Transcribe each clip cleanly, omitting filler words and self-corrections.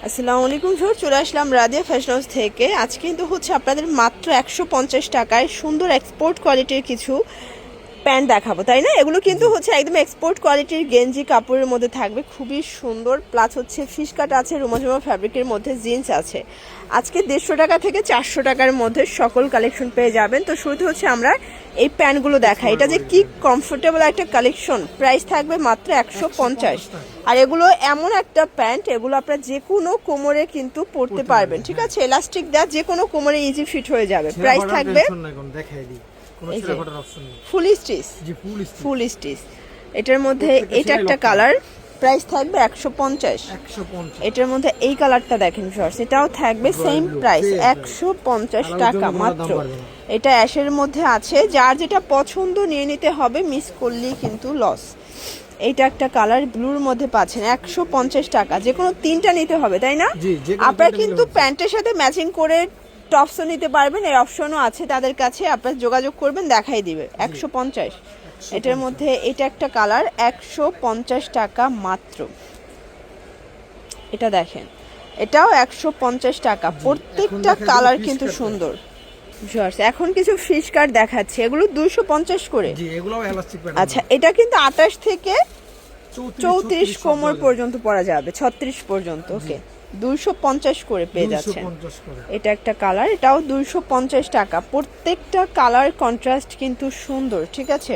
আসসালামু আলাইকুম স্যার, চলে আসলাম রাদিয়া ফ্যাশন হাউস থেকে। আজকে কিন্তু হচ্ছে আপনাদের মাত্র 150 টাকায় সুন্দর এক্সপোর্ট কোয়ালিটির কিছু প্যান্ট দেখাবো, তাই না? এগুলো কিন্তু হচ্ছে একদম এক্সপোর্ট কোয়ালিটির গেঞ্জি কাপড়ের মধ্যে থাকবে, খুবই সুন্দর। প্লাস হচ্ছে ফিশ কাট আছে, রুমাঝুমা ফ্যাব্রিকের মধ্যে জিন্স আছে। আজকে 150 টাকা থেকে 400 টাকার মধ্যে সকল কালেকশন পেয়ে যাবেন। তো শুরুতে হচ্ছে আমরা এই প্যান্টগুলো দেখাই। এটা যে কি কমফোর্টেবল একটা কালেকশন, প্রাইস থাকবে মাত্র 150। আর এগুলো এমন একটা প্যান্ট, এগুলো আপনারা যে কোনো কোমরে কিন্তু পরতে পারবেন, ঠিক আছে? এলাস্টিক দেওয়া, যে কোনো কোমরে ইজি ফিট হয়ে যাবে। প্রাইস থাকবে ফুল স্টিচ, ফুল স্টিচ। এটার মধ্যে এটা একটা কালার, প্রাইস থাকবে 150। এটার মধ্যে এই কালারটা দেখেন শর্টস, এটাও থাকবে সেম প্রাইস 150 টাকা মাত্র। এটা অ্যাশের মধ্যে আছে, যার যেটা পছন্দ নিয়ে নিতে হবে, মিস করলেই কিন্তু লস। এইটা একটা কালার ব্লুর মধ্যে পাচ্ছেন 150 টাকা। যে কোনো তিনটা নিতে হবে, তাই না? আপনারা কিন্তু প্যান্টের সাথে ম্যাচিং করে টপসও নিতে পারবেন, এই অপশনও আছে তাদের কাছে। আপনারা যোগাযোগ করবেন, দেখাই দিবে 150। এটার মধ্যে এটা একটা কালার 150 টাকা মাত্র। এটা দেখেন, এটাও 150 টাকা। প্রত্যেকটা কালার কিন্তু সুন্দর। এখন কিছু ফিশ কাট দেখাচ্ছে, এগুলো 250 করে। আচ্ছা, এটা কিন্তু 28 থেকে 34 কোমর পর্যন্ত পরা যাবে, 36 পর্যন্ত। ওকে, 250 করে পেয়ে যাচ্ছেন। এটা একটা কালার, এটাও 250 টাকা। প্রত্যেকটা কালার কন্ট্রাস্ট কিন্তু সুন্দর, ঠিক আছে?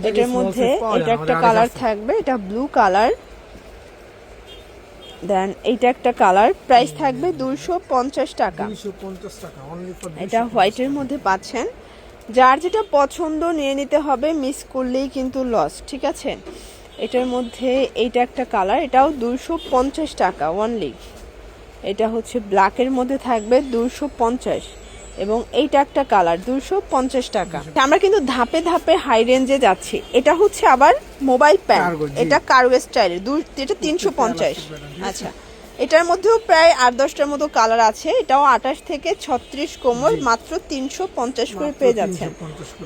এটার মধ্যে এটা একটা কালার থাকবে, এটা ব্লু কালার। দেন এইটা একটা কালার, প্রাইস থাকবে 250 টাকা। এটা হোয়াইটের মধ্যে পাচ্ছেন, যার যেটা পছন্দ নিয়ে নিতে হবে, মিস করলেই কিন্তু লস, ঠিক আছে? এটার মধ্যে এইটা একটা কালার, এটাও 250 টাকা অনলি। এটা হচ্ছে ব্ল্যাকের মধ্যে থাকবে 250, এবং এইটা একটা কালার 250 টাকা। আমরা কিন্তু ধাপে ধাপে হাই রেঞ্জে যাচ্ছি। এটা হচ্ছে আবার মোবাইল প্যান্ট, এটা কার্গো স্টাইলের, এটা 350। আচ্ছা, এটার মধ্যেও প্রায় 8-10টার মতো কালার আছে। এটাও 28 থেকে 36 কোমর, মাত্র 350 করে পেয়ে যাচ্ছেন।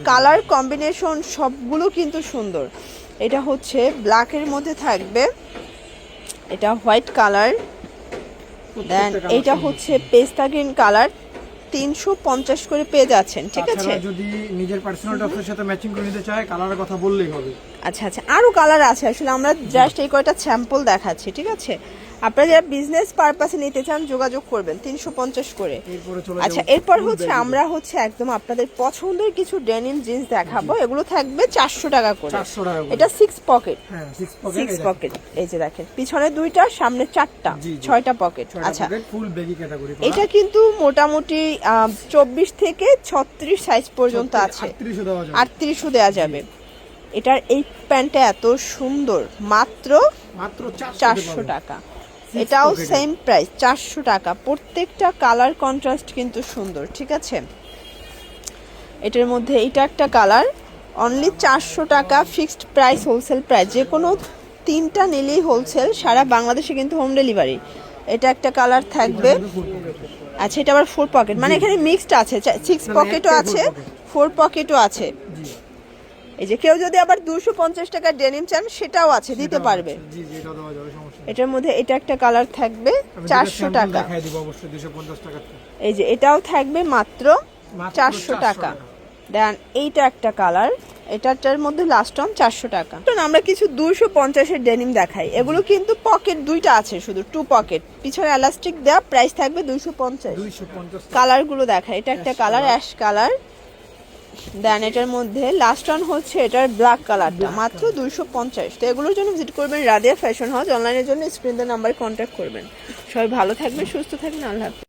কালার কম্বিনেশন সবগুলো কিন্তু সুন্দর। এটা হচ্ছে ব্ল্যাকের মধ্যে থাকবে, এটা হোয়াইট কালার। দেন এইটা হচ্ছে পেস্তা গ্রিন কালার, 350 করে পেয়ে যাচ্ছেন, ঠিক আছে? যদি নিজের পার্সোনাল টপসের সাথে ম্যাচিং করে নিতে চায়, কালারের কথা বললেই হবে। আচ্ছা আচ্ছা, আরো কালার আছে, আসলে আমরা জাস্ট এই কয়টা স্যাম্পল দেখাচ্ছি, ঠিক আছে? আপনারা যারা বিজনেস পারপাসে নিতে চান, যোগাযোগ করবেন 350 করে। আচ্ছা, এরপর হচ্ছে আমরা হচ্ছে একদম আপনাদের পছন্দের কিছু ডেনিম জিন্স দেখাবো। এগুলো থাকবে 400 টাকা করে। এটা 6 পকেট, 6 পকেট। এই যে দেখেন, পিছনে 2টা, সামনে 4টা, 6টা পকেট। আচ্ছা, ফুল বেগি ক্যাটাগরি। এটা কিন্তু মোটামুটি 24 থেকে 36 সাইজ পর্যন্ত আছে, 38ও দেওয়া যাবে। এটার এই প্যান্টটা এত সুন্দর, মাত্র 400 টাকা। এটাও সেম প্রাইস 400 টাকা। প্রত্যেকটা কালার কন্ট্রাস্ট কিন্তু সুন্দর, ঠিক আছে? এটার মধ্যে এটা একটা কালার, অনলি 400 টাকা ফিক্সড প্রাইস, হোলসেল প্রাইস। যে কোনো তিনটা নিলেই হোলসেল, সারা বাংলাদেশে কিন্তু হোম ডেলিভারি। এটা একটা কালার থাকবে। আচ্ছা, এটা আবার 4 পকেট, মানে এখানে মিক্সড আছে, 6 পকেটও আছে, 4 পকেটও আছে। এই যে কেউ যদি আবার 250 টাকা ডেনিম চান, সেটাও আছে, দিতে পারবে। এটার মধ্যে এটা একটা কালার থাকবে 400 টাকা। এই যে এটাও থাকবে মাত্র 400 টাকা। দেন এইটা একটা কালার, এটার মধ্যে লাস্ট অন 400 টাকা। আমরা কিছু 250-এর ডেনিম দেখাই। এগুলো কিন্তু পকেট 2টা আছে, শুধু 2 পকেট, পিছনে এলাস্টিক দেওয়া। প্রাইস থাকবে 250। কালারগুলো দেখাই। এটা একটা কালার অ্যাশ কালার। দেন এটার মধ্যে লাস্ট অন হচ্ছে এটার ব্ল্যাক কালারটা, মাত্র 250। তো এগুলোর জন্য ভিজিট করবেন রাদিয়া ফ্যাশন হাউস। অনলাইনের জন্য স্ক্রিনের নাম্বারে কন্ট্যাক্ট করবেন। সবাই ভালো থাকবেন, সুস্থ থাকবেন, আল্লাহ হাফেজ।